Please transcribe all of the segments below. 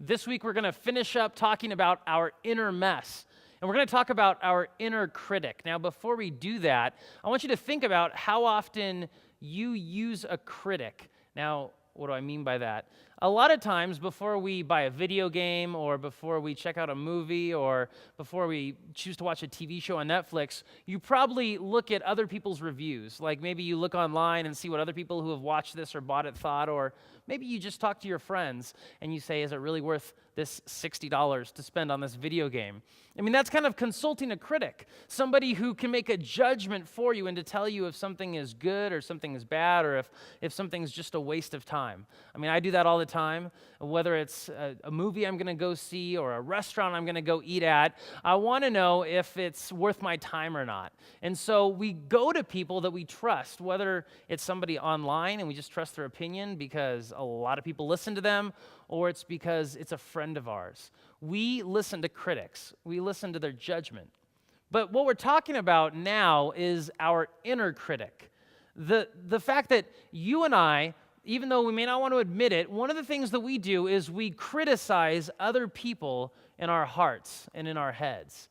This week we're going to finish up talking about our inner mess. And we're going to talk about our inner critic. Now, before we do that, I want you to think about how often you use a critic. Now, what do I mean by that? A lot of times before we buy a video game or before we check out a movie or before we choose to watch a TV show on Netflix, you probably look at other people's reviews. Like maybe you look online and see what other people who have watched this or bought it thought, or maybe you just talk to your friends and you say, is it really worth this $60 to spend on this video game? I mean, that's kind of consulting a critic, somebody who can make a judgment for you and to tell you if something is good or something is bad or if something's just a waste of time. I mean, I do that all the time, whether it's a movie I'm going to go see or a restaurant I'm going to go eat at. I want to know if it's worth my time or not. And so we go to people that we trust, whether it's somebody online and we just trust their opinion because a lot of people listen to them, or it's because it's a friend of ours. We listen to critics. We listen to their judgment. But what we're talking about now is our inner critic. The fact that you and I, even though we may not want to admit it, one of the things that we do is we criticize other people in our hearts and in our heads.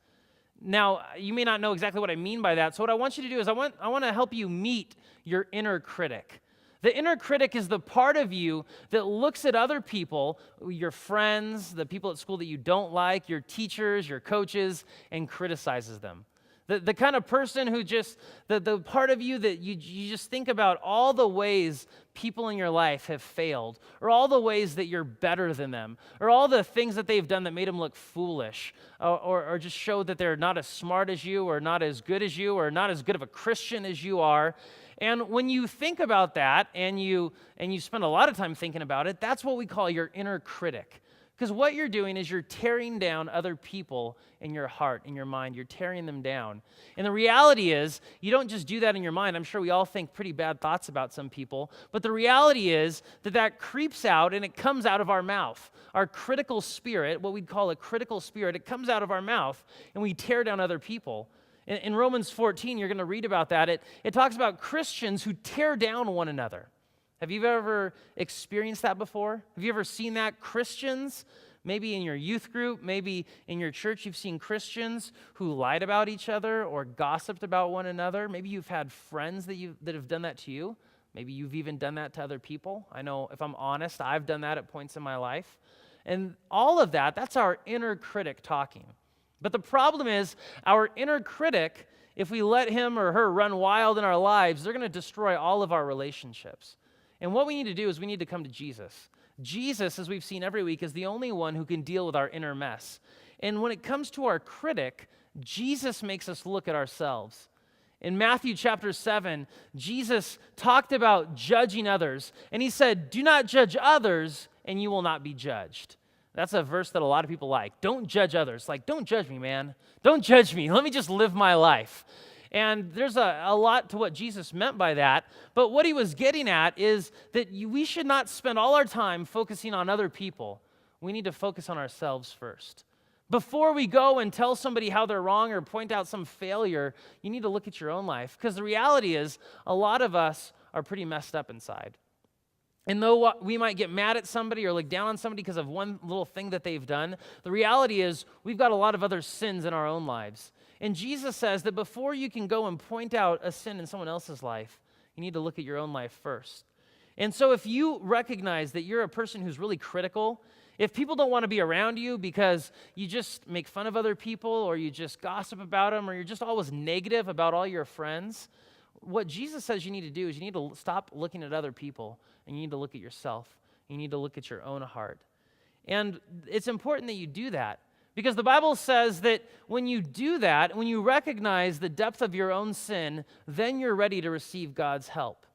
Now, you may not know exactly what I mean by that, so what I want you to do is I want to help you meet your inner critic. The inner critic is the part of you that looks at other people, your friends, the people at school that you don't like, your teachers, your coaches, and criticizes them. The kind of person who just, the part of you that you just think about all the ways people in your life have failed, or all the ways that you're better than them, or all the things that they've done that made them look foolish, or just show that they're not as smart as you, or not as good as you, or not as good of a Christian as you are. And when you think about that, and you spend a lot of time thinking about it, that's what we call your inner critic. Because what you're doing is you're tearing down other people in your heart, in your mind. You're tearing them down. And the reality is, you don't just do that in your mind. I'm sure we all think pretty bad thoughts about some people. But the reality is that creeps out and it comes out of our mouth. Our critical spirit, what we'd call a critical spirit, it comes out of our mouth and we tear down other people. In Romans 14, you're going to read about that. It talks about Christians who tear down one another. Have you ever experienced that before? Have you ever seen that? Christians, maybe in your youth group, maybe in your church, you've seen Christians who lied about each other or gossiped about one another. Maybe you've had friends that have done that to you. Maybe you've even done that to other people. I know, if I'm honest, I've done that at points in my life. And all of that, that's our inner critic talking. But the problem is, our inner critic, if we let him or her run wild in our lives, they're going to destroy all of our relationships. And what we need to do is we need to come to Jesus. Jesus, as we've seen every week, is the only one who can deal with our inner mess. And when it comes to our critic, Jesus makes us look at ourselves. In Matthew chapter 7, Jesus talked about judging others. And he said, do not judge others, and you will not be judged. That's a verse that a lot of people like. Don't judge others. Like, don't judge me, man. Don't judge me. Let me just live my life. And there's a lot to what Jesus meant by that. But what he was getting at is that we should not spend all our time focusing on other people. We need to focus on ourselves first. Before we go and tell somebody how they're wrong or point out some failure, you need to look at your own life. Because the reality is, a lot of us are pretty messed up inside. And though we might get mad at somebody or look down on somebody because of one little thing that they've done, the reality is we've got a lot of other sins in our own lives. And Jesus says that before you can go and point out a sin in someone else's life, you need to look at your own life first. And so if you recognize that you're a person who's really critical, if people don't want to be around you because you just make fun of other people or you just gossip about them or you're just always negative about all your friends, what Jesus says you need to do is you need to stop looking at other people and you need to look at yourself. You need to look at your own heart. And it's important that you do that because the Bible says that when you do that, when you recognize the depth of your own sin, then you're ready to receive God's help.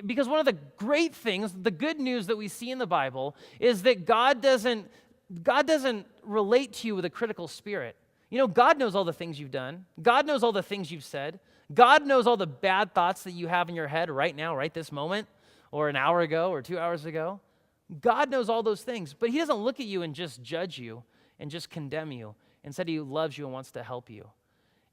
Because one of the great things, the good news that we see in the Bible is that God doesn't relate to you with a critical spirit. You know, God knows all the things you've done. God knows all the things you've said. God knows all the bad thoughts that you have in your head right now, right this moment, or an hour ago, or 2 hours ago. God knows all those things, but he doesn't look at you and just judge you and just condemn you. Instead, he loves you and wants to help you.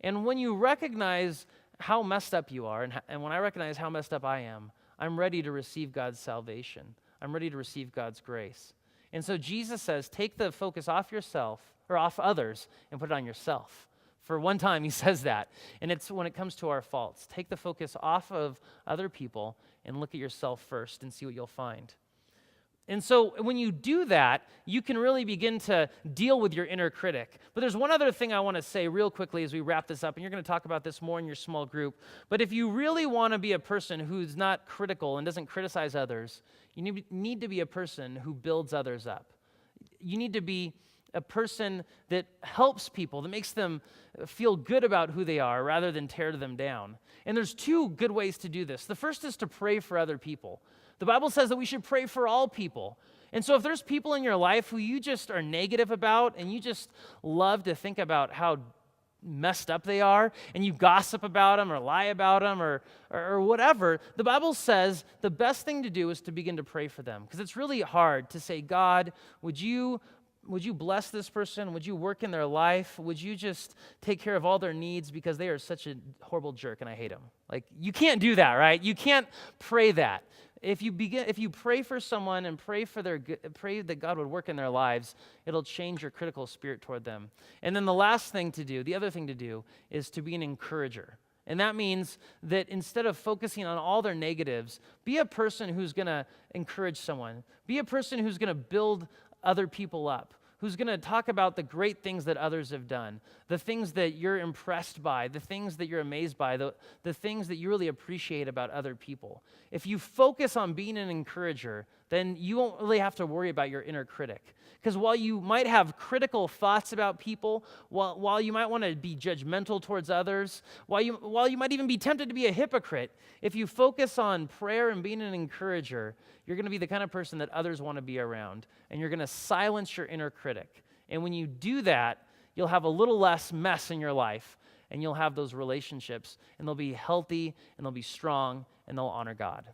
And when you recognize how messed up you are, and when I recognize how messed up I am, I'm ready to receive God's salvation. I'm ready to receive God's grace. And so Jesus says, take the focus off yourself or off others and put it on yourself. For one time, he says that. And it's when it comes to our faults. Take the focus off of other people and look at yourself first and see what you'll find. And so when you do that, you can really begin to deal with your inner critic. But there's one other thing I want to say real quickly as we wrap this up, and you're going to talk about this more in your small group. But if you really want to be a person who's not critical and doesn't criticize others, you need to be a person who builds others up. You need to be a person that helps people, that makes them feel good about who they are rather than tear them down. And there's two good ways to do this. The first is to pray for other people. The Bible says that we should pray for all people. And so if there's people in your life who you just are negative about and you just love to think about how messed up they are and you gossip about them or lie about them or whatever, the Bible says the best thing to do is to begin to pray for them, because it's really hard to say, God, would you bless this person? Would you work in their life? Would you just take care of all their needs because they are such a horrible jerk and I hate them? Like, you can't do that, right? You can't pray that. If you pray for someone and pray that God would work in their lives, it'll change your critical spirit toward them. And then the other thing to do is to be an encourager. And that means that instead of focusing on all their negatives, be a person who's going to encourage someone. Be a person who's going to build other people up, who's going to talk about the great things that others have done, the things that you're impressed by, the things that you're amazed by, the things that you really appreciate about other people. If you focus on being an encourager, then you won't really have to worry about your inner critic. Because while you might have critical thoughts about people, while you might want to be judgmental towards others, while you might even be tempted to be a hypocrite, if you focus on prayer and being an encourager, you're going to be the kind of person that others want to be around, and you're going to silence your inner critic. And when you do that, you'll have a little less mess in your life, and you'll have those relationships, and they'll be healthy, and they'll be strong, and they'll honor God.